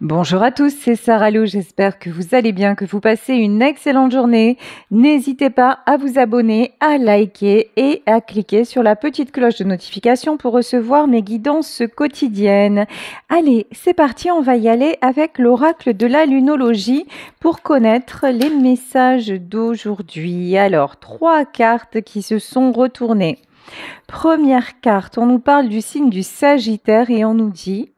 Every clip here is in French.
Bonjour à tous, c'est Sarah Lou, j'espère que vous allez bien, que vous passez une excellente journée. N'hésitez pas à vous abonner, à liker et à cliquer sur la petite cloche de notification pour recevoir mes guidances quotidiennes. Allez, c'est parti, on va y aller avec l'oracle de la lunologie pour connaître les messages d'aujourd'hui. Alors, 3 cartes qui se sont retournées. Première carte, on nous parle du signe du Sagittaire et on nous dit: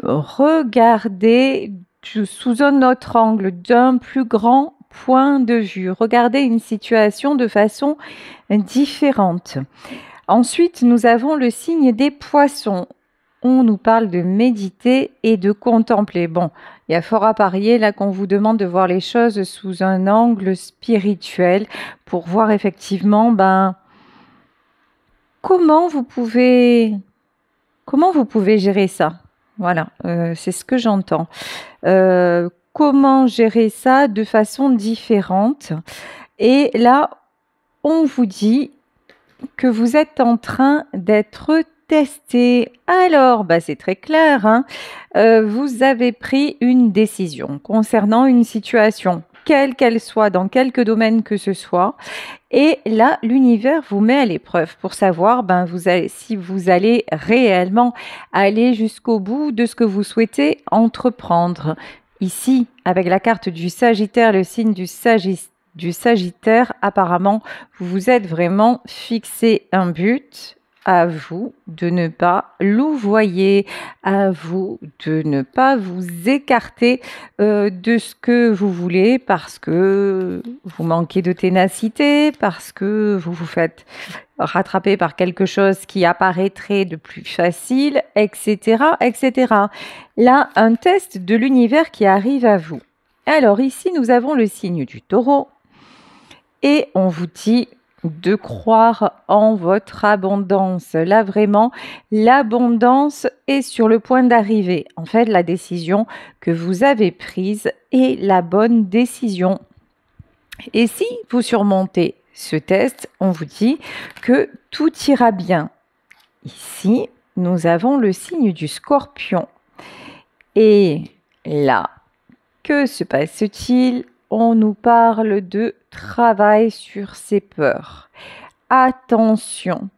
regardez sous un autre angle, d'un plus grand point de vue. Regardez une situation de façon différente. Ensuite, nous avons le signe des Poissons. On nous parle de méditer et de contempler. Bon, il y a fort à parier là qu'on vous demande de voir les choses sous un angle spirituel pour voir effectivement comment vous pouvez gérer ça. Voilà, c'est ce que j'entends. Comment gérer ça de façon différente? Et là, on vous dit que vous êtes en train d'être testé. Alors, c'est très clair, hein. Vous avez pris une décision concernant une situation, quelle qu'elle soit, dans quelque domaine que ce soit. Et là, l'univers vous met à l'épreuve pour savoir si vous allez réellement aller jusqu'au bout de ce que vous souhaitez entreprendre. Ici, avec la carte du Sagittaire, le signe du Sagittaire, apparemment, vous vous êtes vraiment fixé un but. À vous de ne pas louvoyer, à vous de ne pas vous écarter de ce que vous voulez parce que vous manquez de ténacité, parce que vous vous faites rattraper par quelque chose qui apparaîtrait de plus facile, etc., etc. Là, un test de l'univers qui arrive à vous. Alors ici, nous avons le signe du Taureau et on vous dit de croire en votre abondance. Là, vraiment, l'abondance est sur le point d'arriver. En fait, la décision que vous avez prise est la bonne décision. Et si vous surmontez ce test, on vous dit que tout ira bien. Ici, nous avons le signe du Scorpion. Et là, que se passe-t-il? On nous parle de travail sur ses peurs. Attention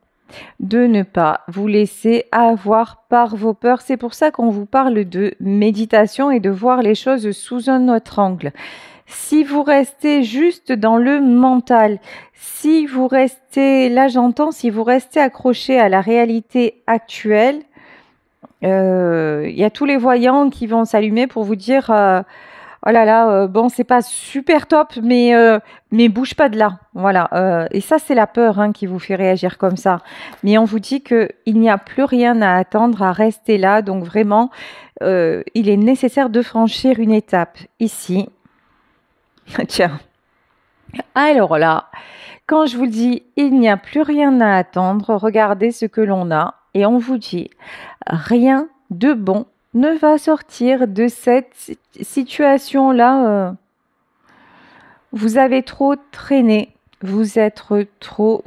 de ne pas vous laisser avoir par vos peurs. C'est pour ça qu'on vous parle de méditation et de voir les choses sous un autre angle. Si vous restez juste dans le mental, si vous restez, là j'entends, si vous restez accroché à la réalité actuelle, il y a tous les voyants qui vont s'allumer pour vous dire oh là là, bon, c'est pas super top, mais bouge pas de là. Voilà. Et ça, c'est la peur qui vous fait réagir comme ça. Mais on vous dit qu'il n'y a plus rien à attendre, à rester là. Donc vraiment, il est nécessaire de franchir une étape ici. Tiens. Alors là, quand je vous dis il n'y a plus rien à attendre, regardez ce que l'on a. Et on vous dit rien de bon ne va sortir de cette situation-là. Vous avez trop traîné, vous êtes trop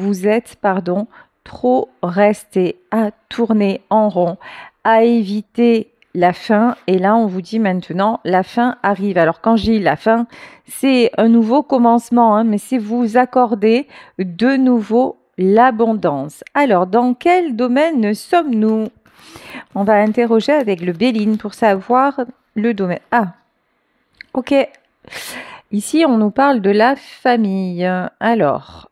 resté à tourner en rond, à éviter la fin. Et là, on vous dit maintenant, la fin arrive. Alors, quand je dis la fin, c'est un nouveau commencement, mais c'est vous accorder de nouveau l'abondance. Alors, dans quel domaine sommes-nous? On va interroger avec le Béline pour savoir le domaine. Ah, ok. Ici, on nous parle de la famille. Alors,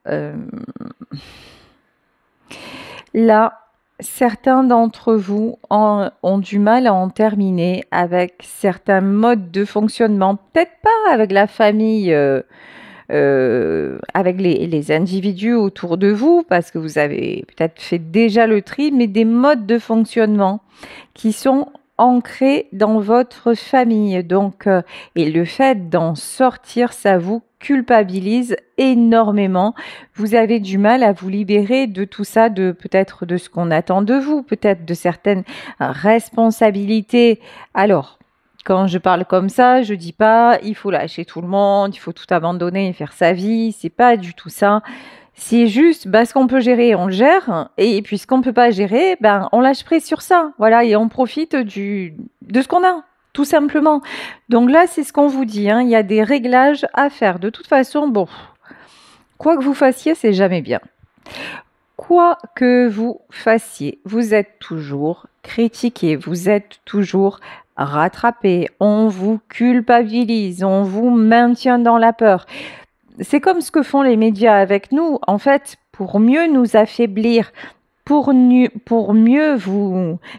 là, certains d'entre vous ont du mal à en terminer avec certains modes de fonctionnement. Peut-être pas avec la famille, avec les individus autour de vous, parce que vous avez peut-être fait déjà le tri, mais des modes de fonctionnement qui sont ancrés dans votre famille. Donc, et le fait d'en sortir, ça vous culpabilise énormément. Vous avez du mal à vous libérer de tout ça, peut-être de ce qu'on attend de vous, peut-être de certaines responsabilités. Alors, quand je parle comme ça, je dis pas il faut lâcher tout le monde, il faut tout abandonner et faire sa vie. C'est pas du tout ça. C'est juste, ce qu'on peut gérer, on le gère. Et puis ce qu'on peut pas gérer, on lâche prise sur ça. Voilà, et on profite de ce qu'on a, tout simplement. Donc là, c'est ce qu'on vous dit, hein, il y a des réglages à faire. De toute façon, bon, quoi que vous fassiez, c'est jamais bien. Quoi que vous fassiez, vous êtes toujours critiqué, vous êtes toujours rattrapé, on vous culpabilise, on vous maintient dans la peur. C'est comme ce que font les médias avec nous, en fait, pour mieux nous affaiblir, pour mieux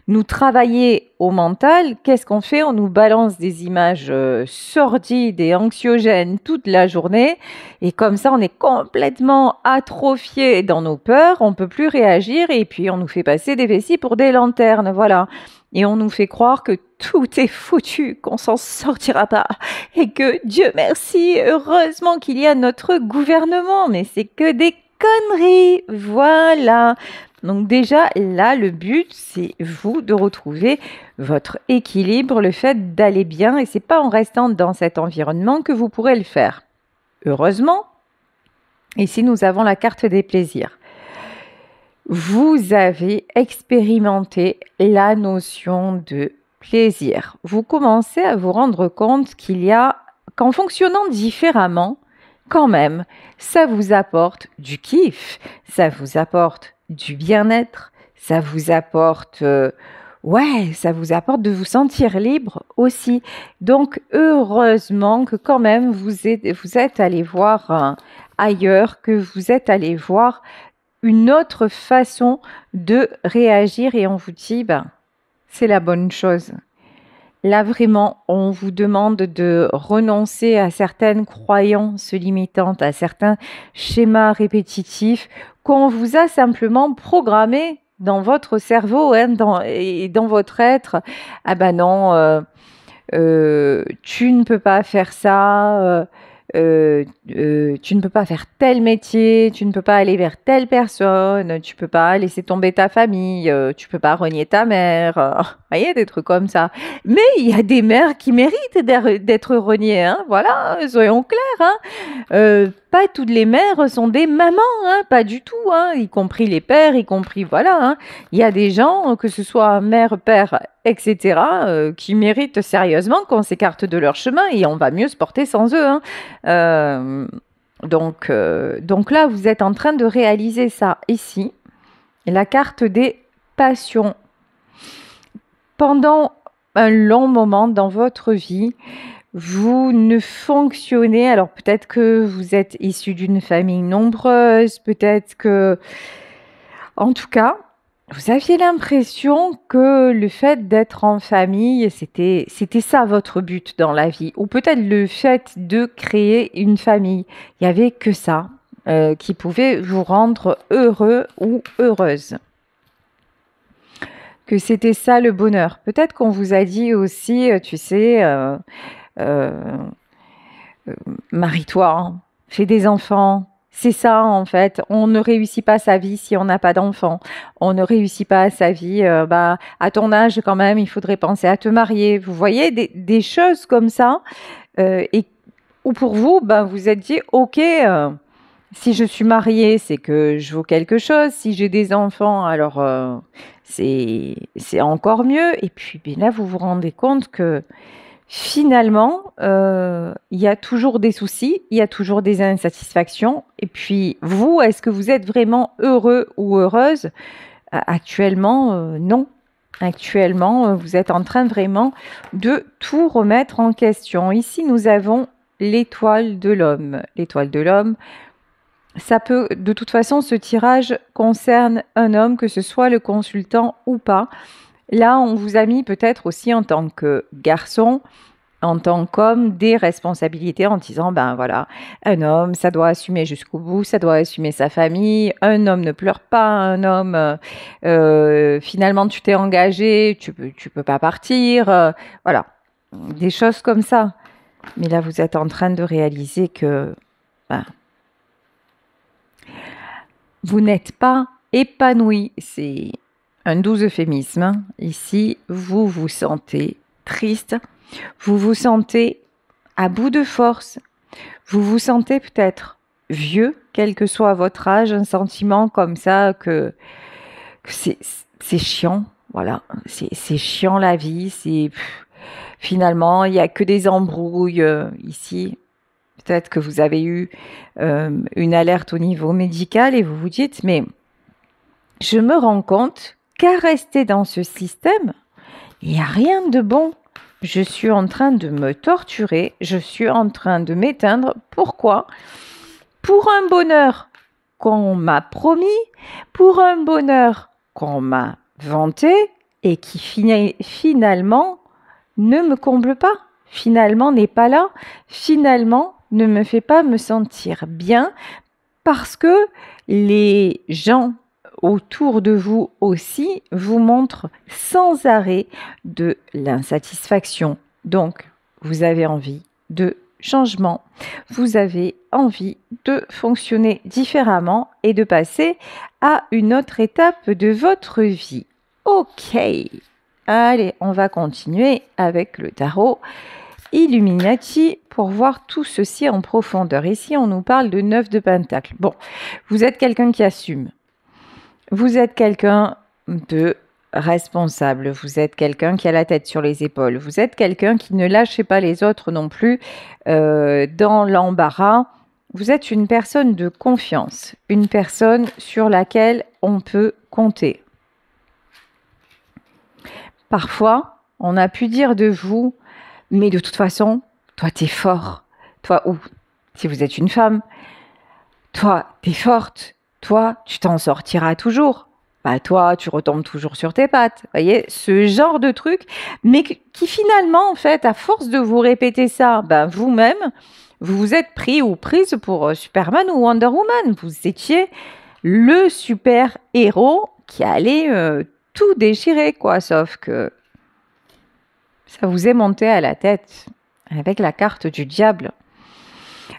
nous travailler au mental, qu'est-ce qu'on fait? On nous balance des images sordides et anxiogènes toute la journée. Et comme ça, on est complètement atrophié dans nos peurs. On ne peut plus réagir. Et puis, on nous fait passer des vessies pour des lanternes. Voilà. Et on nous fait croire que tout est foutu, qu'on s'en sortira pas. Et que, Dieu merci, heureusement qu'il y a notre gouvernement. Mais c'est que des conneries. Voilà. Donc déjà, là, le but, c'est vous de retrouver votre équilibre, le fait d'aller bien, et c'est pas en restant dans cet environnement que vous pourrez le faire. Heureusement, ici, nous avons la carte des plaisirs. Vous avez expérimenté la notion de plaisir. Vous commencez à vous rendre compte qu'en fonctionnant différemment, quand même, ça vous apporte du kiff, ça vous apporte du bien-être, ça vous apporte, ça vous apporte de vous sentir libre aussi. Donc, heureusement que quand même vous êtes allé voir ailleurs, que vous êtes allé voir une autre façon de réagir et on vous dit, c'est la bonne chose. Là, vraiment, on vous demande de renoncer à certaines croyances limitantes, à certains schémas répétitifs qu'on vous a simplement programmés dans votre cerveau et dans votre être. Ah ben non, tu ne peux pas faire ça, tu ne peux pas faire tel métier, tu ne peux pas aller vers telle personne, tu peux pas laisser tomber ta famille, tu peux pas renier ta mère. Vous voyez, des trucs comme ça. Mais il y a des mères qui méritent d'être reniées, hein, voilà, soyons clairs. Hein. Pas toutes les mères sont des mamans, hein, pas du tout, hein, y compris les pères, y compris, voilà. Hein. Il y a des gens, que ce soit mère, père, etc., qui méritent sérieusement qu'on s'écarte de leur chemin et on va mieux se porter sans eux. Hein. Donc là, vous êtes en train de réaliser ça ici. La carte des passions. Pendant un long moment dans votre vie, vous ne fonctionnez, alors peut-être que vous êtes issu d'une famille nombreuse, peut-être que, en tout cas, vous aviez l'impression que le fait d'être en famille, c'était ça votre but dans la vie, ou peut-être le fait de créer une famille. Il n'y avait que ça qui pouvait vous rendre heureux ou heureuse. Que c'était ça le bonheur. Peut-être qu'on vous a dit aussi, tu sais, marie-toi, hein, fais des enfants. C'est ça en fait. On ne réussit pas sa vie si on n'a pas d'enfants. On ne réussit pas sa vie. À ton âge quand même, il faudrait penser à te marier. Vous voyez des choses comme ça, et où pour vous, vous êtes dit, ok. Si je suis mariée, c'est que je vaux quelque chose. Si j'ai des enfants, alors c'est encore mieux. Et puis là, vous vous rendez compte que finalement, il y a toujours des soucis, il y a toujours des insatisfactions. Et puis vous, est-ce que vous êtes vraiment heureux ou heureuse? Actuellement, non. Actuellement, vous êtes en train vraiment de tout remettre en question. Ici, nous avons l'étoile de l'homme. L'étoile de l'homme. Ça peut, de toute façon, ce tirage concerne un homme, que ce soit le consultant ou pas. Là, on vous a mis peut-être aussi en tant que garçon, en tant qu'homme, des responsabilités en disant, voilà, un homme, ça doit assumer jusqu'au bout, ça doit assumer sa famille, un homme ne pleure pas, un homme, finalement, tu t'es engagé, tu peux pas partir, voilà, des choses comme ça. Mais là, vous êtes en train de réaliser que, vous n'êtes pas épanoui. C'est un doux euphémisme. Hein. Ici, vous vous sentez triste. Vous vous sentez à bout de force. Vous vous sentez peut-être vieux, quel que soit votre âge. Un sentiment comme ça que c'est chiant. Voilà, c'est chiant la vie. Finalement, il n'y a que des embrouilles ici. Peut-être que vous avez eu une alerte au niveau médical et vous vous dites, mais je me rends compte qu'à rester dans ce système, il n'y a rien de bon. Je suis en train de me torturer, je suis en train de m'éteindre. Pourquoi? Pour un bonheur qu'on m'a promis, pour un bonheur qu'on m'a vanté et qui finalement ne me comble pas, finalement n'est pas là, finalement ne me fait pas me sentir bien parce que les gens autour de vous aussi vous montrent sans arrêt de l'insatisfaction. Donc, vous avez envie de changement, vous avez envie de fonctionner différemment et de passer à une autre étape de votre vie. Ok, allez, on va continuer avec le tarot Illuminati pour voir tout ceci en profondeur. Ici, on nous parle de 9 de Pentacle. Bon, vous êtes quelqu'un qui assume. Vous êtes quelqu'un de responsable. Vous êtes quelqu'un qui a la tête sur les épaules. Vous êtes quelqu'un qui ne lâchez pas les autres non plus dans l'embarras. Vous êtes une personne de confiance, une personne sur laquelle on peut compter. Parfois, on a pu dire de vous, mais de toute façon, toi, t'es fort. Toi, ou si vous êtes une femme, toi, t'es forte. Toi, tu t'en sortiras toujours. Bah, toi, tu retombes toujours sur tes pattes. Vous voyez, ce genre de truc, mais qui finalement, en fait, à force de vous répéter ça, ben, vous-même, vous vous êtes pris ou prise pour Superman ou Wonder Woman. Vous étiez le super-héros qui allait tout déchirer, quoi. Sauf que ça vous est monté à la tête avec la carte du diable.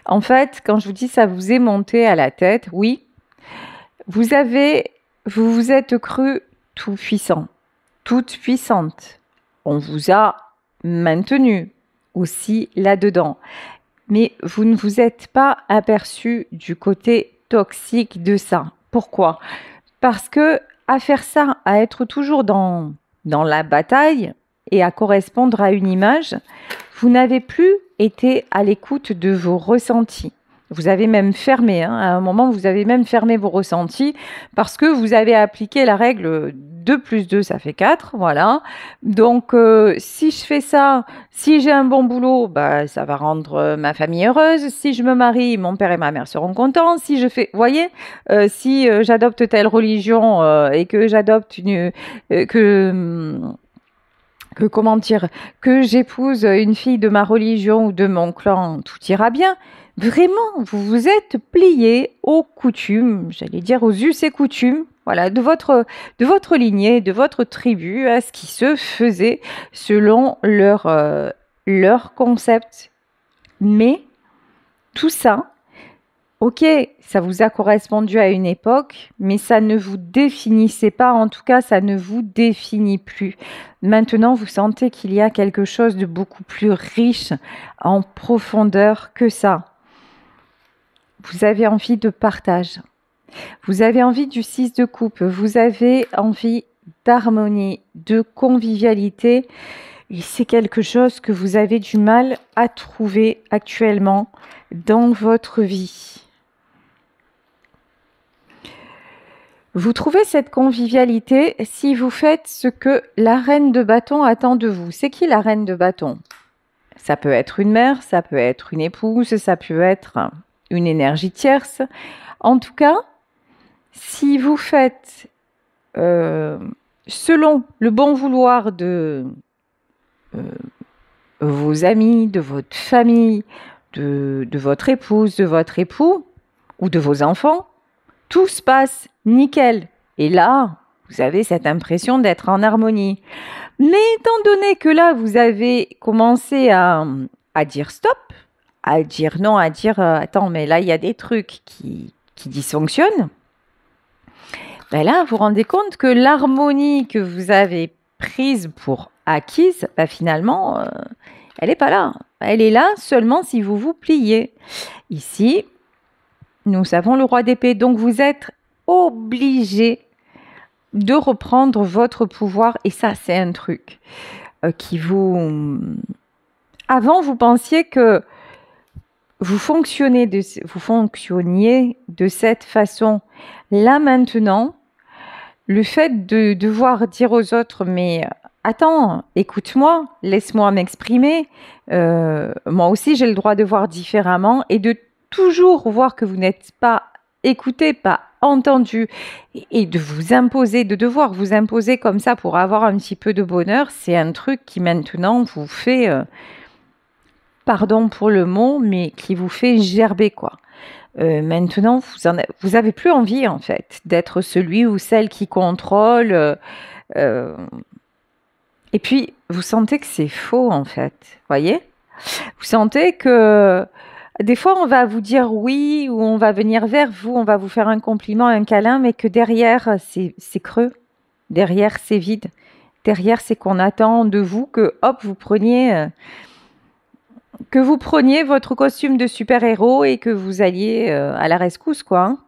En fait, quand je vous dis ça vous est monté à la tête, oui, vous vous êtes cru tout puissant, toute puissante. On vous a maintenu aussi là-dedans. Mais vous ne vous êtes pas aperçu du côté toxique de ça. Pourquoi? Parce que à faire ça, à être toujours dans la bataille et à correspondre à une image, vous n'avez plus été à l'écoute de vos ressentis. Vous avez même fermé, hein, à un moment, vous avez même fermé vos ressentis parce que vous avez appliqué la règle 2 plus 2, ça fait 4, voilà. Donc, si je fais ça, si j'ai un bon boulot, bah, ça va rendre ma famille heureuse. Si je me marie, mon père et ma mère seront contents. Si je fais, voyez, si j'adopte telle religion et que j'adopte comment dire, que j'épouse une fille de ma religion ou de mon clan, tout ira bien. Vraiment, vous vous êtes plié aux coutumes, j'allais dire aux us et coutumes, voilà, de votre lignée, de votre tribu, à ce qui se faisait selon leur concept. Mais tout ça, ok, ça vous a correspondu à une époque, mais ça ne vous définissait pas, en tout cas, ça ne vous définit plus. Maintenant, vous sentez qu'il y a quelque chose de beaucoup plus riche en profondeur que ça. Vous avez envie de partage. Vous avez envie du 6 de coupe. Vous avez envie d'harmonie, de convivialité. Et c'est quelque chose que vous avez du mal à trouver actuellement dans votre vie. Vous trouvez cette convivialité si vous faites ce que la reine de bâton attend de vous. C'est qui la reine de bâton? Ça peut être une mère, ça peut être une épouse, ça peut être une énergie tierce. En tout cas, si vous faites selon le bon vouloir de vos amis, de votre famille, de votre épouse, de votre époux ou de vos enfants, tout se passe nickel. Et là, vous avez cette impression d'être en harmonie. Mais étant donné que là, vous avez commencé à dire stop, à dire non, à dire attends, mais là, il y a des trucs qui dysfonctionnent, ben là, vous vous rendez compte que l'harmonie que vous avez prise pour acquise, ben finalement, elle n'est pas là. Elle est là seulement si vous vous pliez. Ici, nous avons le roi d'épée, donc vous êtes obligé de reprendre votre pouvoir, et ça, c'est un truc. qui vous... Avant, vous pensiez que vous fonctionniez de cette façon. Là, maintenant, le fait de devoir dire aux autres, mais attends, écoute-moi, laisse-moi m'exprimer, moi aussi j'ai le droit de voir différemment, et de toujours voir que vous n'êtes pas écouté, pas entendu, et de vous imposer, de devoir vous imposer comme ça pour avoir un petit peu de bonheur, c'est un truc qui maintenant vous fait, pardon pour le mot, mais qui vous fait gerber, quoi. Maintenant, vous avez plus envie, en fait, d'être celui ou celle qui contrôle. Et puis, vous sentez que c'est faux, en fait. Voyez? Vous sentez que des fois, on va vous dire oui ou on va venir vers vous, on va vous faire un compliment, un câlin, mais que derrière, c'est creux. Derrière, c'est vide. Derrière, c'est qu'on attend de vous que, hop, vous preniez votre costume de super-héros et que vous alliez à la rescousse, quoi, hein,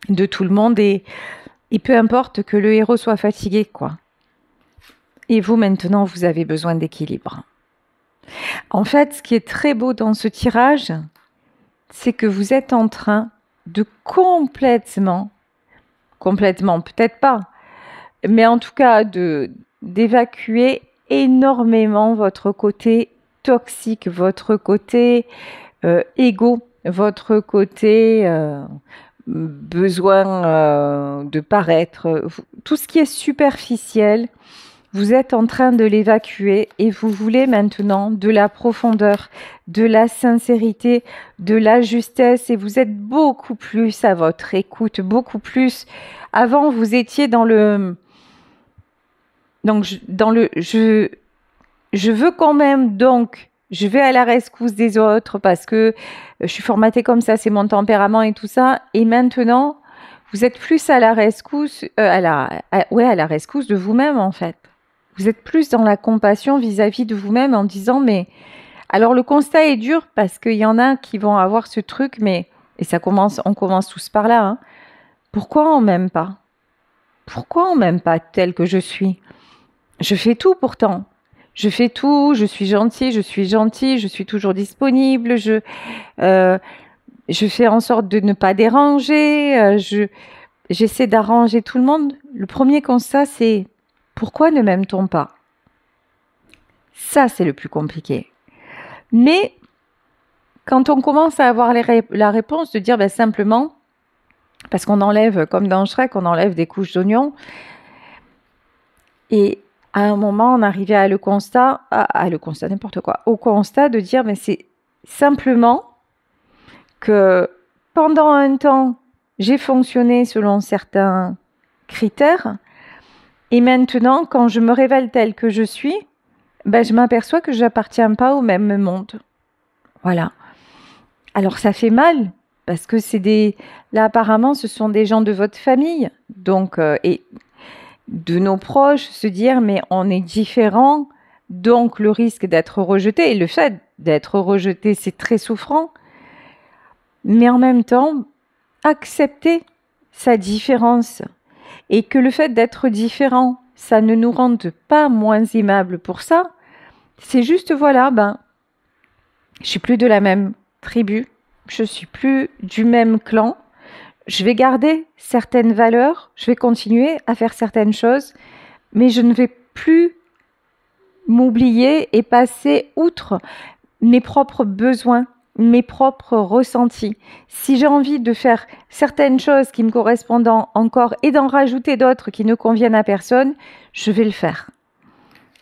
de tout le monde. Et peu importe que le héros soit fatigué, quoi. Et vous, maintenant, vous avez besoin d'équilibre. En fait, ce qui est très beau dans ce tirage, c'est que vous êtes en train de complètement, peut-être pas, mais en tout cas d'évacuer énormément votre côté toxique, votre côté égo, votre côté besoin de paraître, tout ce qui est superficiel. Vous êtes en train de l'évacuer et vous voulez maintenant de la profondeur, de la sincérité, de la justesse, et vous êtes beaucoup plus à votre écoute, beaucoup plus. Avant, vous étiez dans le... Je veux quand même, donc je vais à la rescousse des autres parce que je suis formatée comme ça, c'est mon tempérament et tout ça. Et maintenant, vous êtes plus à la rescousse, à la rescousse de vous-même, en fait. Vous êtes plus dans la compassion vis-à-vis de vous-même en disant, mais alors le constat est dur parce qu'il y en a qui vont avoir ce truc, mais, et on commence tous par là, hein. Pourquoi on m'aime pas? Pourquoi on m'aime pas tel que je suis? Je fais tout pourtant. Je fais tout, je suis gentille, je suis toujours disponible, je fais en sorte de ne pas déranger, j'essaie d'arranger tout le monde. Le premier constat, c'est pourquoi ne m'aime-t-on pas? Ça, c'est le plus compliqué. Mais quand on commence à avoir la réponse de dire simplement, parce qu'on enlève, comme dans Shrek, on enlève des couches d'oignons, et à un moment, on arrivait à le constat, n'importe quoi, au constat de dire, mais c'est simplement que pendant un temps, j'ai fonctionné selon certains critères, et maintenant, quand je me révèle telle que je suis, je m'aperçois que je n'appartiens pas au même monde. Voilà. Alors, ça fait mal, parce que là, apparemment, ce sont des gens de votre famille, donc, et de nos proches, se dire, mais on est différents, donc le risque d'être rejeté, et le fait d'être rejeté, c'est très souffrant, mais en même temps, accepter sa différence, et que le fait d'être différent, ça ne nous rende pas moins aimables pour ça, c'est juste, voilà, je suis plus de la même tribu, je suis plus du même clan, je vais garder certaines valeurs, je vais continuer à faire certaines choses, mais je ne vais plus m'oublier et passer outre mes propres besoins, mes propres ressentis. Si j'ai envie de faire certaines choses qui me correspondent encore et d'en rajouter d'autres qui ne conviennent à personne, je vais le faire.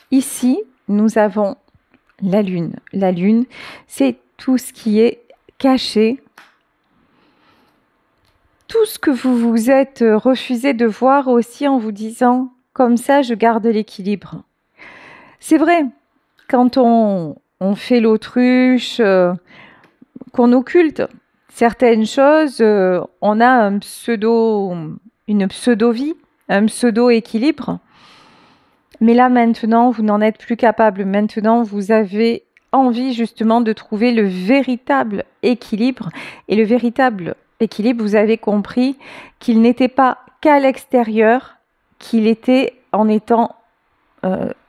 Ici, nous avons la lune. La lune, c'est tout ce qui est caché, tout ce que vous vous êtes refusé de voir aussi en vous disant « comme ça, je garde l'équilibre ». C'est vrai, quand on fait l'autruche, qu'on occulte certaines choses, on a une pseudo-vie, un pseudo-équilibre. Mais là, maintenant, vous n'en êtes plus capable. Maintenant, vous avez envie justement de trouver le véritable équilibre. Et le véritable équilibre, vous avez compris qu'il n'était pas qu'à l'extérieur, qu'il était en étant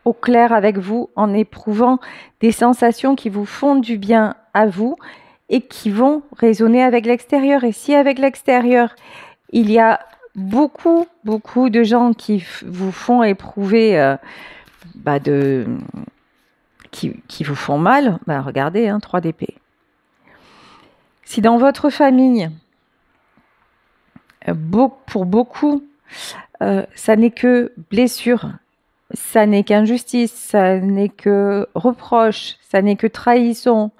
au clair avec vous, en éprouvant des sensations qui vous font du bien à vous et qui vont résonner avec l'extérieur. Et si avec l'extérieur, il y a beaucoup de gens qui vous font éprouver, qui vous font mal, regardez, 3 d'épée. Si dans votre famille, pour beaucoup, ça n'est que blessure, ça n'est qu'injustice, ça n'est que reproche, ça n'est que trahison,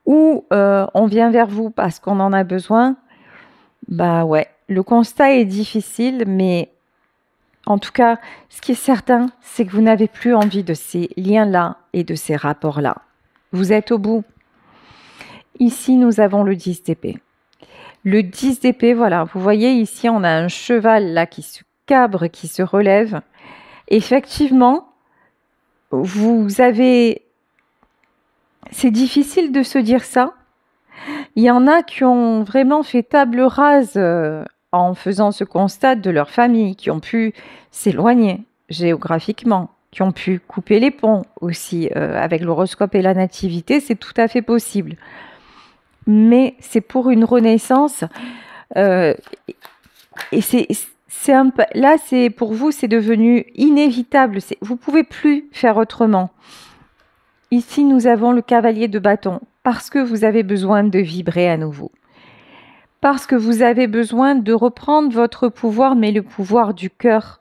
ou on vient vers vous parce qu'on en a besoin, ouais, le constat est difficile, mais en tout cas, ce qui est certain, c'est que vous n'avez plus envie de ces liens-là et de ces rapports-là. Vous êtes au bout. Ici, nous avons le 10 d'épée. Le 10 d'épée, voilà, vous voyez ici, on a un cheval là qui se cabre, qui se relève. Effectivement, c'est difficile de se dire ça. Il y en a qui ont vraiment fait table rase en faisant ce constat de leur famille, qui ont pu s'éloigner géographiquement, qui ont pu couper les ponts aussi avec l'horoscope et la nativité, c'est tout à fait possible. Mais c'est pour une renaissance et c'est un peu, là, pour vous, c'est devenu inévitable. Vous ne pouvez plus faire autrement. Ici, nous avons le cavalier de bâton parce que vous avez besoin de vibrer à nouveau. Parce que vous avez besoin de reprendre votre pouvoir, mais le pouvoir du cœur.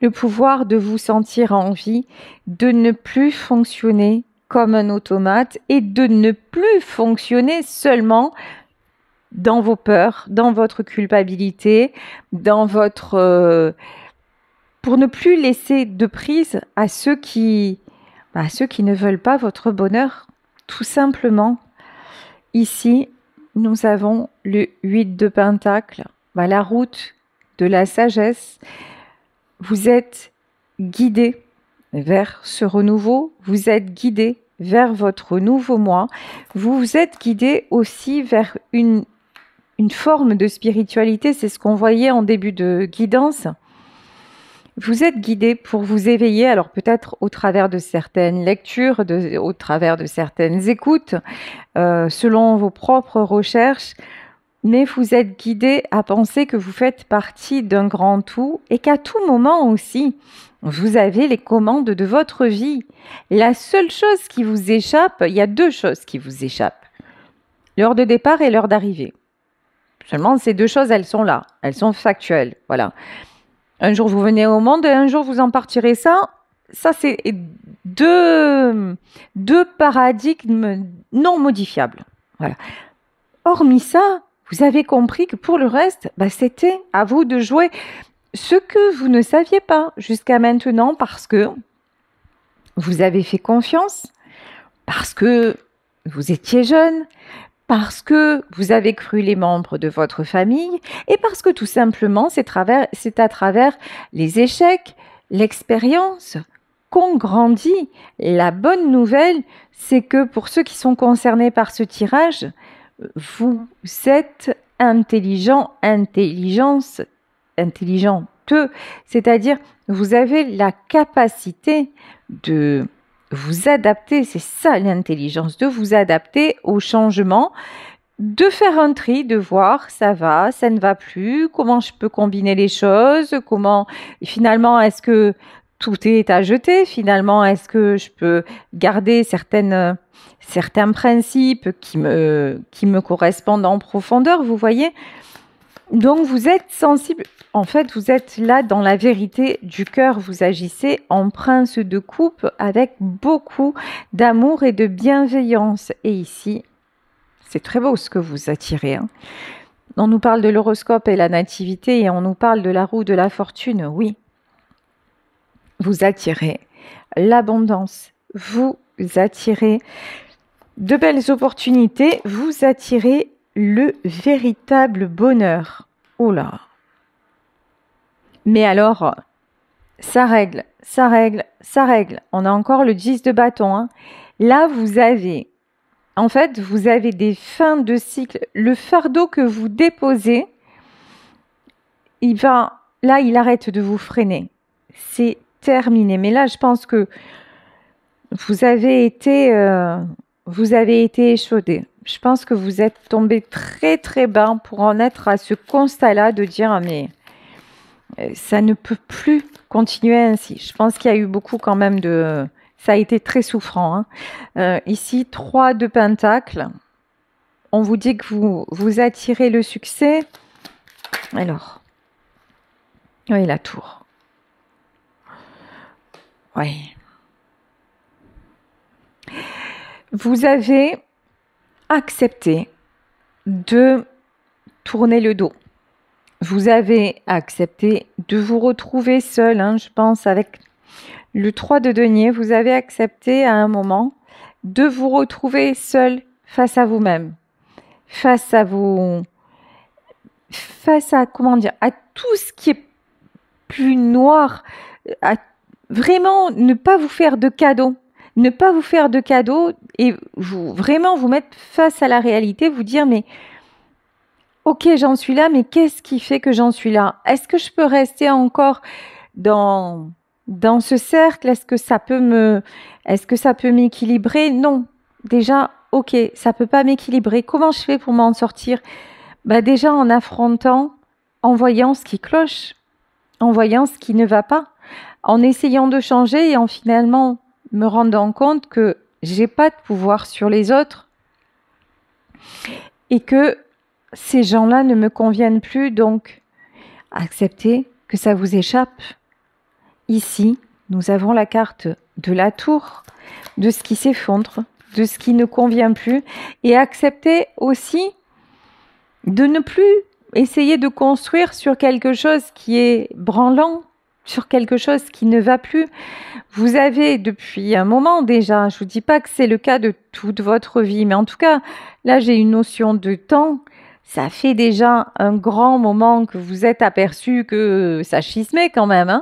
Le pouvoir de vous sentir en vie, de ne plus fonctionner comme un automate et de ne plus fonctionner seulement dans vos peurs, dans votre culpabilité, dans votre... pour ne plus laisser de prise à ceux qui ne veulent pas votre bonheur, tout simplement. Ici, nous avons le 8 de Pentacle, la route de la sagesse. Vous êtes guidé vers ce renouveau, vous êtes guidé vers votre nouveau moi, vous êtes guidé aussi vers une forme de spiritualité, c'est ce qu'on voyait en début de guidance. Vous êtes guidé pour vous éveiller, alors peut-être au travers de certaines lectures, au travers de certaines écoutes, selon vos propres recherches, mais vous êtes guidé à penser que vous faites partie d'un grand tout et qu'à tout moment aussi, vous avez les commandes de votre vie. La seule chose qui vous échappe, il y a 2 choses qui vous échappent. L'heure de départ et l'heure d'arrivée. Seulement, ces 2 choses, elles sont là, elles sont factuelles, voilà. Un jour, vous venez au monde et un jour, vous en partirez. Ça c'est deux paradigmes non modifiables. Voilà. Hormis ça, vous avez compris que pour le reste, c'était à vous de jouer ce que vous ne saviez pas jusqu'à maintenant parce que vous avez fait confiance, parce que vous étiez jeune, parce que vous avez cru les membres de votre famille et parce que tout simplement, c'est à travers les échecs, l'expérience qu'on grandit. La bonne nouvelle, c'est que pour ceux qui sont concernés par ce tirage, vous êtes intelligenteux, c'est-à-dire vous avez la capacité de vous adapter, c'est ça l'intelligence, de vous adapter au changement, de faire un tri, de voir ça va, ça ne va plus, comment je peux combiner les choses, comment finalement est-ce que tout est à jeter, finalement est-ce que je peux garder certains principes qui me correspondent en profondeur, vous voyez. Donc vous êtes sensible, en fait vous êtes là dans la vérité du cœur, vous agissez en prince de coupe avec beaucoup d'amour et de bienveillance. Et ici, c'est très beau ce que vous attirez. On nous parle de l'horoscope et la nativité et on nous parle de la roue de la fortune, oui. Vous attirez l'abondance, vous attirez de belles opportunités, vous attirez le véritable bonheur. Oh là! Mais alors, ça règle. On a encore le 10 de bâton. Là, vous avez des fins de cycle. Le fardeau que vous déposez, il arrête de vous freiner. C'est terminé. Mais là, je pense que vous avez été échaudé. Je pense que vous êtes tombé très très bas pour en être à ce constat-là de dire ah, mais ça ne peut plus continuer ainsi. Je pense qu'il y a eu beaucoup quand même de... Ça a été très souffrant. Hein. Ici, 3 de Pentacle. On vous dit que vous attirez le succès. Alors, oui, la tour. Oui. Vous avez accepté de tourner le dos. Vous avez accepté de vous retrouver seul, hein, je pense, avec le 3 de denier. Vous avez accepté à un moment de vous retrouver seul face à vous-même, face à comment dire, à tout ce qui est plus noir, à vraiment ne pas vous faire de cadeaux. Ne pas vous faire de cadeaux et vraiment vous mettre face à la réalité, vous dire mais ok, j'en suis là, mais qu'est-ce qui fait que j'en suis là? Est-ce que je peux rester encore dans ce cercle? Est-ce que ça peut m'équilibrer? Non. Déjà, ok, ça peut pas m'équilibrer. Comment je fais pour m'en sortir? Bah déjà en affrontant, en voyant ce qui cloche, en voyant ce qui ne va pas, en essayant de changer et en finalement me rendant compte que j'ai pas de pouvoir sur les autres et que ces gens-là ne me conviennent plus, donc acceptez que ça vous échappe. Ici, nous avons la carte de la tour, de ce qui s'effondre, de ce qui ne convient plus, et acceptez aussi de ne plus essayer de construire sur quelque chose qui est branlant, sur quelque chose qui ne va plus. Vous avez depuis un moment déjà, je ne vous dis pas que c'est le cas de toute votre vie, mais en tout cas, là j'ai une notion de temps. Ça fait déjà un grand moment que vous êtes aperçu que ça schismait quand même,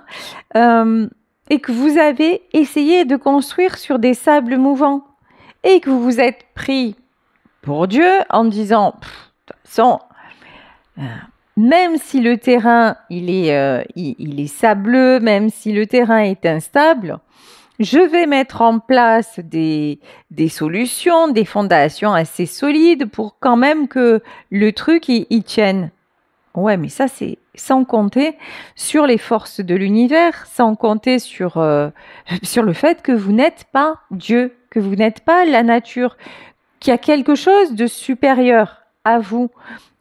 hein, et que vous avez essayé de construire sur des sables mouvants et que vous vous êtes pris pour Dieu en disant, de toute façon, même si le terrain il est sableux, même si le terrain est instable, je vais mettre en place des solutions, des fondations assez solides pour quand même que le truc il tienne. Ouais, mais ça c'est sans compter sur les forces de l'univers, sans compter sur le fait que vous n'êtes pas Dieu, que vous n'êtes pas la nature, qu'il y a quelque chose de supérieur à vous.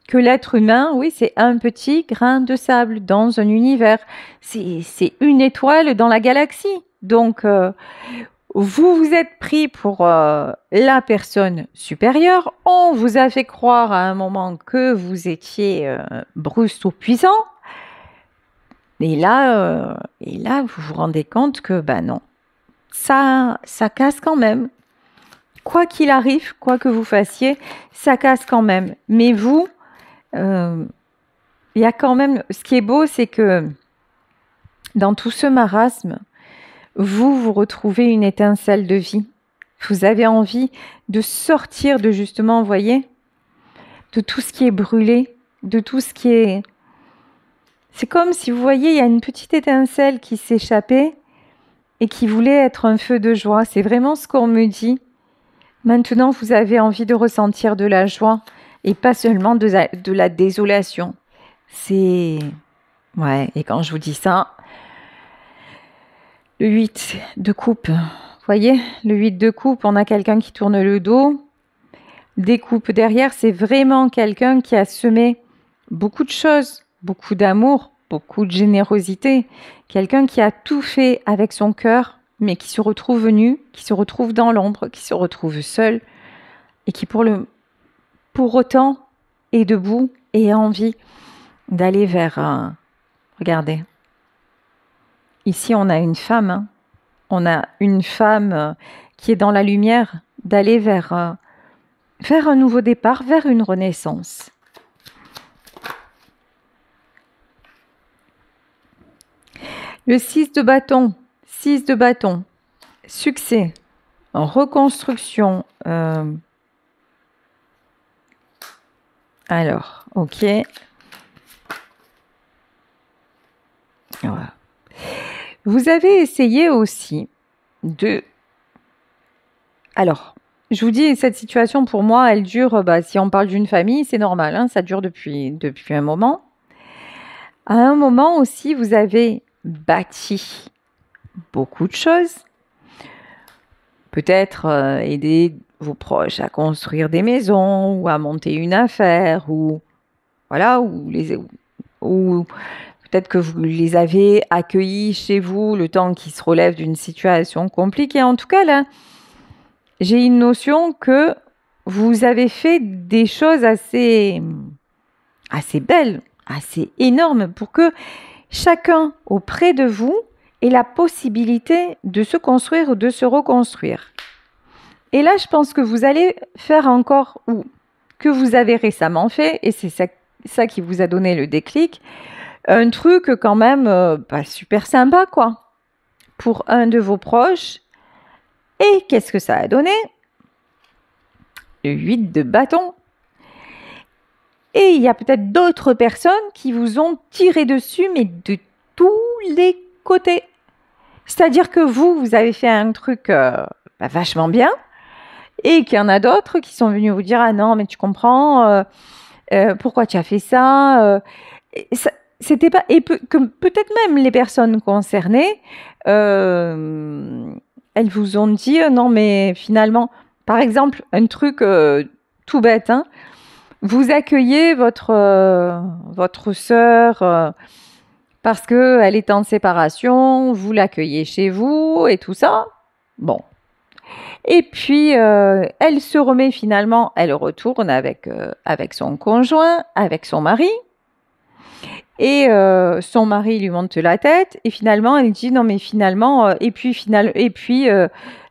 Que l'être humain, oui, c'est un petit grain de sable dans un univers. C'est une étoile dans la galaxie. Donc, vous vous êtes pris pour la personne supérieure. On vous a fait croire à un moment que vous étiez Bruce tout-puissant. Et là, vous vous rendez compte que, ben non, ça casse quand même. Quoi qu'il arrive, quoi que vous fassiez, ça casse quand même. Mais vous, il y a quand même, ce qui est beau, c'est que dans tout ce marasme, vous retrouvez une étincelle de vie. Vous avez envie de sortir de justement, vous voyez, de tout ce qui est brûlé, de tout ce qui est... C'est comme si vous voyez, il y a une petite étincelle qui s'échappait et qui voulait être un feu de joie. C'est vraiment ce qu'on me dit. Maintenant, vous avez envie de ressentir de la joie et pas seulement de la désolation. C'est... Ouais, et quand je vous dis ça, le 8 de coupe, vous voyez, le 8 de coupe, on a quelqu'un qui tourne le dos, des coupes derrière, c'est vraiment quelqu'un qui a semé beaucoup de choses, beaucoup d'amour, beaucoup de générosité, quelqu'un qui a tout fait avec son cœur, mais qui se retrouve nu, qui se retrouve dans l'ombre, qui se retrouve seul, et qui pour autant est debout et a envie d'aller vers... regardez, ici on a une femme, hein. On a une femme qui est dans la lumière, d'aller vers un nouveau départ, vers une renaissance. Le 6 de bâton, succès, reconstruction. Alors, ok. Voilà. Vous avez essayé aussi de... Alors, je vous dis, cette situation, pour moi, elle dure, si on parle d'une famille, c'est normal, hein, ça dure depuis un moment. À un moment aussi, vous avez bâti beaucoup de choses. Peut-être aider vos proches à construire des maisons ou à monter une affaire ou voilà, ou peut-être que vous les avez accueillis chez vous le temps qu'ils se relèvent d'une situation compliquée. En tout cas, là, j'ai une notion que vous avez fait des choses assez belles, assez énormes pour que chacun auprès de vous ait la possibilité de se construire ou de se reconstruire. Et là, je pense que vous allez faire encore, ou que vous avez récemment fait, et c'est ça qui vous a donné le déclic, un truc quand même pas super sympa, quoi, pour un de vos proches. Et qu'est-ce que ça a donné? Le 8 de bâton. Et il y a peut-être d'autres personnes qui vous ont tiré dessus, mais de tous les côtés. C'est-à-dire que vous avez fait un truc vachement bien, et qu'il y en a d'autres qui sont venus vous dire « Ah non, mais tu comprends, pourquoi tu as fait ça ?» C'était pas... Et peut-être même les personnes concernées, elles vous ont dit « Non, mais finalement... » Par exemple, un truc tout bête, hein, vous accueillez votre sœur parce qu'elle est en séparation, vous l'accueillez chez vous et tout ça. Bon. Et puis, elle se remet finalement, elle retourne avec son conjoint, avec son mari. Et son mari lui monte la tête. Et finalement, elle dit, non mais finalement... et puis,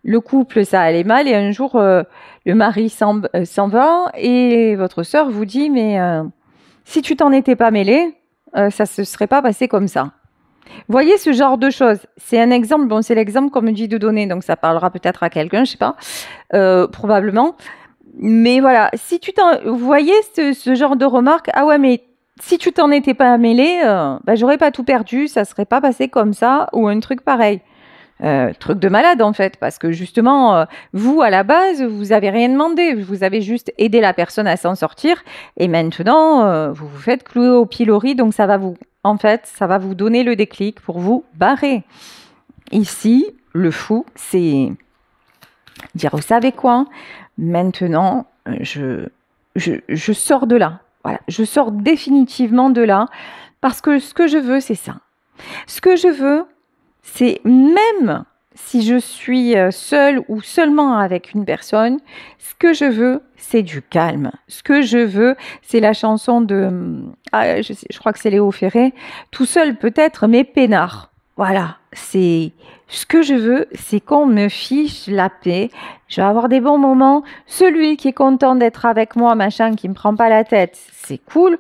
le couple, ça allait mal. Et un jour, le mari s'en va. Et votre sœur vous dit, mais si tu t'en étais pas mêlée, ça se serait pas passé comme ça. Voyez ce genre de choses. C'est un exemple, bon, c'est l'exemple qu'on me dit de donner, donc ça parlera peut-être à quelqu'un, je sais pas, probablement. Mais voilà, si vous voyez ce genre de remarque, ah ouais, mais si tu t'en étais pas mêlé, j'aurais pas tout perdu, ça serait pas passé comme ça, ou un truc pareil. Truc de malade en fait, parce que justement, vous à la base, vous avez rien demandé, vous avez juste aidé la personne à s'en sortir, et maintenant, vous vous faites clouer au pilori, donc ça va vous donner le déclic pour vous barrer. Ici, le fou, c'est dire, vous savez quoi, maintenant, je sors de là. Voilà, je sors définitivement de là, parce que ce que je veux, c'est ça. Ce que je veux, c'est même si je suis seule ou seulement avec une personne, ce que je veux, c'est du calme. Ce que je veux, c'est la chanson de... je crois que c'est Léo Ferré. Tout seul peut-être, mais peinard. Voilà, c'est... Ce que je veux, c'est qu'on me fiche la paix. Je vais avoir des bons moments. Celui qui est content d'être avec moi, machin, qui me prend pas la tête, c'est cool.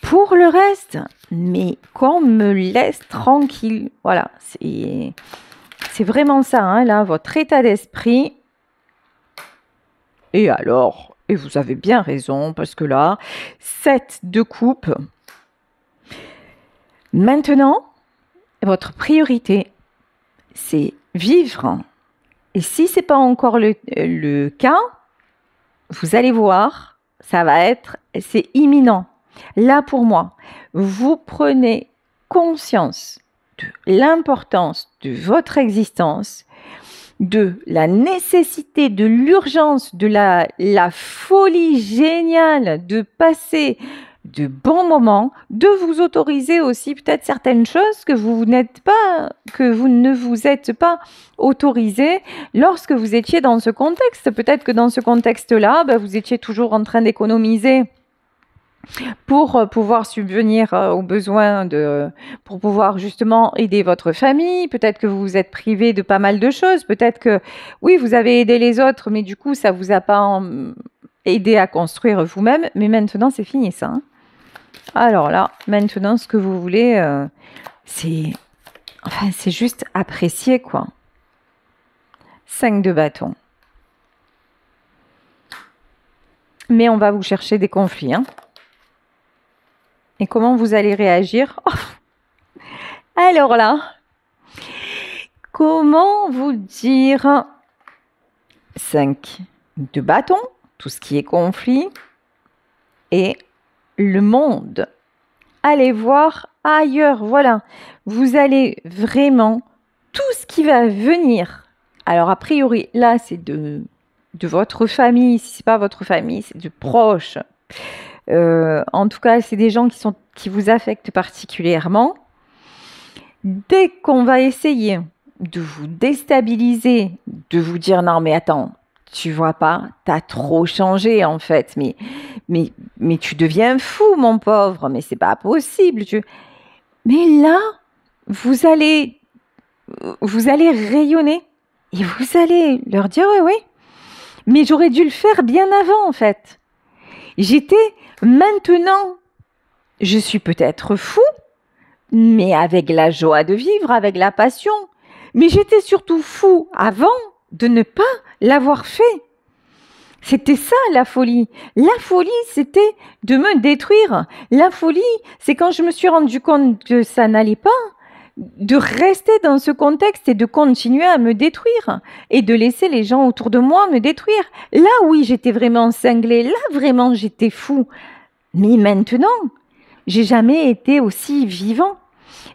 Pour le reste, mais qu'on me laisse tranquille. Voilà, c'est vraiment ça, hein, là, votre état d'esprit. Et alors, et vous avez bien raison, parce que là, 7 de coupe. Maintenant, votre priorité, c'est vivre. Et si ce n'est pas encore le cas, vous allez voir, c'est imminent. Là, pour moi, vous prenez conscience de l'importance de votre existence, de la nécessité, de l'urgence, de la folie géniale de passer de bons moments, de vous autoriser aussi peut-être certaines choses que vous ne vous êtes pas autorisé lorsque vous étiez dans ce contexte. Peut-être que dans ce contexte-là, vous étiez toujours en train d'économiser pour pouvoir subvenir aux besoins pour pouvoir justement aider votre famille. Peut-être que vous vous êtes privé de pas mal de choses. Peut-être que, oui, vous avez aidé les autres, mais du coup, ça vous a pas aidé à construire vous-même. Mais maintenant, c'est fini, ça. Hein. Alors là, maintenant, ce que vous voulez, c'est juste apprécier, quoi. 5 de bâton. Mais on va vous chercher des conflits, hein. Et comment vous allez réagir? Alors là, comment vous dire 5 de bâton, tout ce qui est conflit, et le monde. Allez voir ailleurs, voilà. Vous allez vraiment, tout ce qui va venir. Alors, a priori, là, c'est de votre famille. Si ce n'est pas votre famille, c'est de proches. En tout cas, c'est des gens qui vous affectent particulièrement. Dès qu'on va essayer de vous déstabiliser, de vous dire non mais attends, tu vois pas, t'as trop changé en fait, mais tu deviens fou mon pauvre, mais c'est pas possible. Mais là, vous allez rayonner et vous allez leur dire oui, oui, mais j'aurais dû le faire bien avant en fait. Maintenant, je suis peut-être fou, mais avec la joie de vivre, avec la passion. Mais j'étais surtout fou avant de ne pas l'avoir fait. C'était ça la folie. La folie, c'était de me détruire. La folie, c'est quand je me suis rendu compte que ça n'allait pas, de rester dans ce contexte et de continuer à me détruire et de laisser les gens autour de moi me détruire. Là, oui, j'étais vraiment cinglée. Là, vraiment, j'étais fou. Mais maintenant, j'ai jamais été aussi vivant.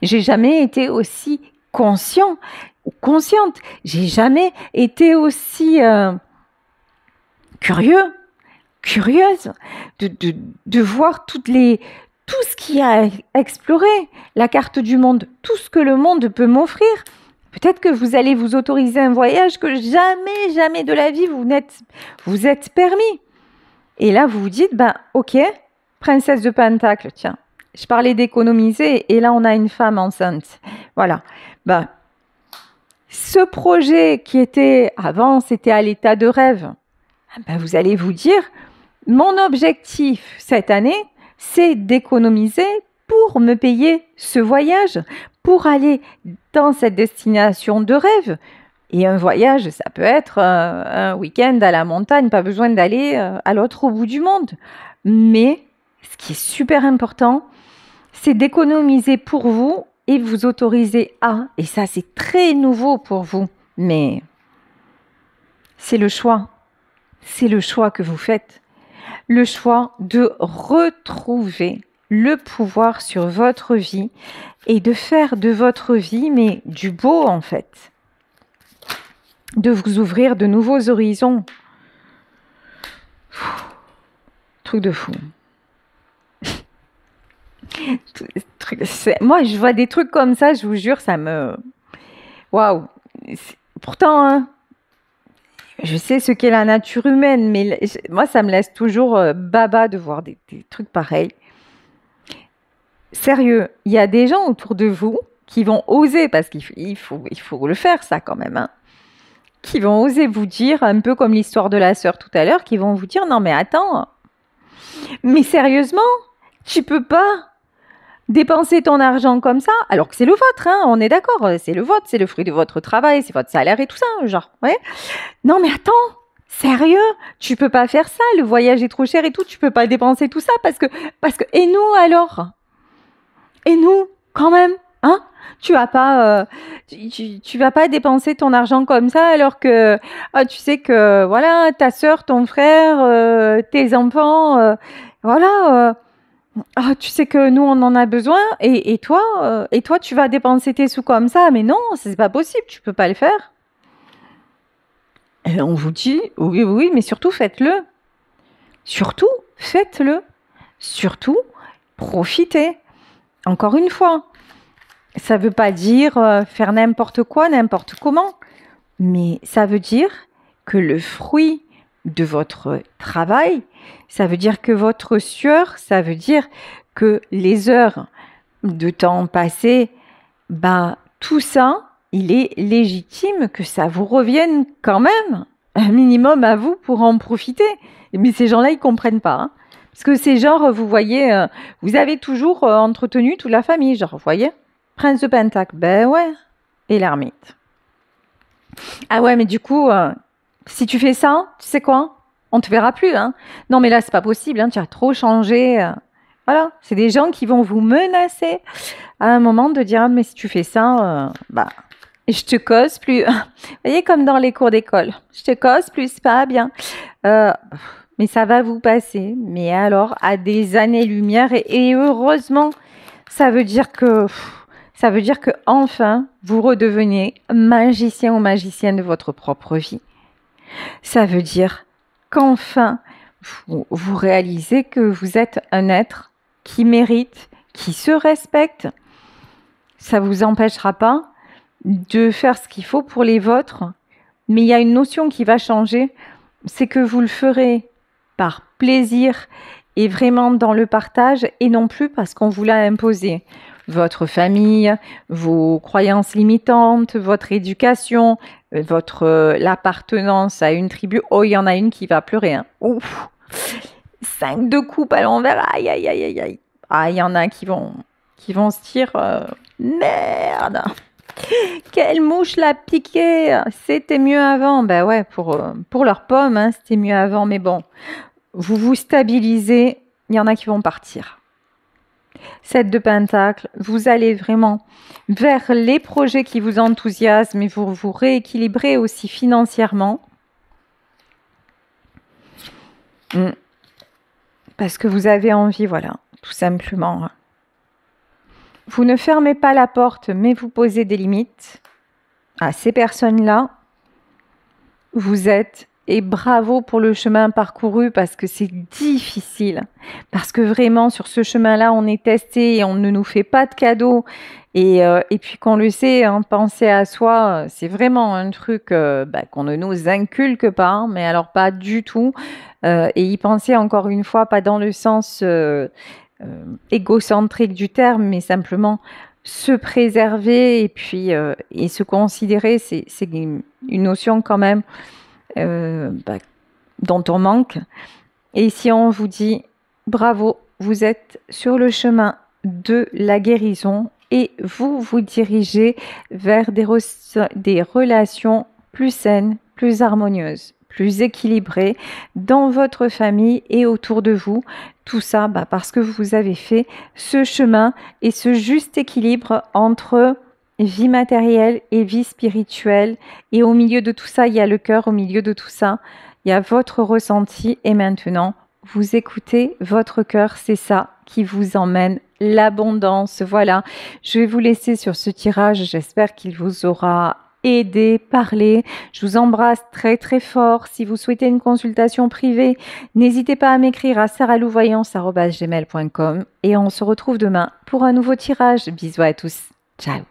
J'ai jamais été aussi conscient ou consciente. J'ai jamais été aussi curieuse de voir tout ce qu'il y a à explorer, la carte du monde, tout ce que le monde peut m'offrir. Peut-être que vous allez vous autoriser un voyage que jamais de la vie vous êtes permis. Et là, vous vous dites, ok, princesse de Pentacle, tiens. Je parlais d'économiser et là, on a une femme enceinte. Voilà. Ce projet qui était avant, c'était à l'état de rêve. Vous allez vous dire, mon objectif cette année, c'est d'économiser pour me payer ce voyage, pour aller dans cette destination de rêve. Et un voyage, ça peut être un week-end à la montagne, pas besoin d'aller à l'autre bout du monde. Mais ce qui est super important, c'est d'économiser pour vous et vous autoriser à. Et ça, c'est très nouveau pour vous. Mais c'est le choix. C'est le choix que vous faites. Le choix de retrouver le pouvoir sur votre vie et de faire de votre vie, mais du beau en fait. De vous ouvrir de nouveaux horizons. Truc de fou. Moi, je vois des trucs comme ça, je vous jure, ça me... Waouh. Pourtant, hein, je sais ce qu'est la nature humaine, mais moi, ça me laisse toujours baba de voir des trucs pareils. Sérieux, il y a des gens autour de vous qui vont oser, parce qu'il faut le faire, ça, quand même, hein, qui vont oser vous dire, un peu comme l'histoire de la sœur tout à l'heure, qui vont vous dire, non mais attends, mais sérieusement, tu peux pas dépenser ton argent comme ça, alors que c'est le vôtre, hein, on est d'accord, c'est le vôtre, c'est le fruit de votre travail, c'est votre salaire et tout ça, genre, ouais. Non mais attends, sérieux, tu peux pas faire ça, le voyage est trop cher et tout, tu peux pas dépenser tout ça parce que, et nous alors? Et nous, quand même, hein? Tu vas pas dépenser ton argent comme ça alors que tu sais que voilà ta sœur, ton frère, tes enfants, voilà. Tu sais que nous on en a besoin et toi tu vas dépenser tes sous comme ça, mais non, c'est pas possible, tu peux pas le faire. Et on vous dit oui, mais surtout faites-le. Surtout faites-le. Surtout profitez. Encore une fois, ça veut pas dire faire n'importe quoi, n'importe comment, mais ça veut dire que le fruit de votre travail, ça veut dire que votre sueur, ça veut dire que les heures de temps passé, tout ça, il est légitime que ça vous revienne quand même un minimum à vous pour en profiter. Mais ces gens-là, ils comprennent pas, hein. Parce que c'est genre, vous voyez, vous avez toujours entretenu toute la famille, genre, vous voyez, Prince de Pentacle, ben ouais, et l'ermite. Ah ouais, mais du coup, si tu fais ça, tu sais quoi? On te verra plus, hein. Non, mais là, c'est pas possible, hein, tu as trop changé. Voilà, c'est des gens qui vont vous menacer à un moment de dire, ah, mais si tu fais ça, je te cause plus. Vous voyez, comme dans les cours d'école. Je te cause plus, c'est pas bien. Euh, mais ça va vous passer. Mais alors, à des années-lumière. Et heureusement, ça veut dire que enfin, vous redevenez magicien ou magicienne de votre propre vie. Ça veut dire qu'enfin, vous réalisez que vous êtes un être qui mérite, qui se respecte. Ça ne vous empêchera pas de faire ce qu'il faut pour les vôtres. Mais il y a une notion qui va changer, c'est que vous le ferez par plaisir et vraiment dans le partage et non plus parce qu'on vous l'a imposé. Votre famille, vos croyances limitantes, votre éducation, l'appartenance à une tribu. Oh, il y en a une qui va pleurer. Hein. Ouf, 5 de coupe à l'envers. Aïe, aïe, aïe, aïe, aïe. Ah, il y en a qui vont se dire merde. Quelle mouche l'a piqué! C'était mieux avant. Ben ouais, pour leurs pommes, hein, c'était mieux avant. Mais bon, vous vous stabilisez. Il y en a qui vont partir. 7 de Pentacle, vous allez vraiment vers les projets qui vous enthousiasment et vous vous rééquilibrez aussi financièrement. Parce que vous avez envie, voilà, tout simplement. Vous ne fermez pas la porte, mais vous posez des limites à ces personnes-là. Vous êtes, et bravo pour le chemin parcouru parce que c'est difficile. Parce que vraiment, sur ce chemin-là, on est testé et on ne nous fait pas de cadeaux. Et puis qu'on le sait, hein, penser à soi, c'est vraiment un truc qu'on ne nous inculque pas, mais alors pas du tout. Et y penser encore une fois, pas dans le sens égocentrique du terme, mais simplement se préserver et puis et se considérer, c'est une notion quand même dont on manque. Et si on vous dit bravo, vous êtes sur le chemin de la guérison et vous vous dirigez vers des relations plus saines, plus harmonieuses, plus équilibrées dans votre famille et autour de vous. Tout ça parce que vous avez fait ce chemin et ce juste équilibre entre vie matérielle et vie spirituelle. Et au milieu de tout ça, il y a le cœur, au milieu de tout ça, il y a votre ressenti. Et maintenant, vous écoutez votre cœur, c'est ça qui vous emmène l'abondance. Voilà, je vais vous laisser sur ce tirage. J'espère qu'il vous aura aidé, parlé. Je vous embrasse très très fort. Si vous souhaitez une consultation privée, n'hésitez pas à m'écrire à saralouvoyance@gmail.com et on se retrouve demain pour un nouveau tirage. Bisous à tous. Ciao.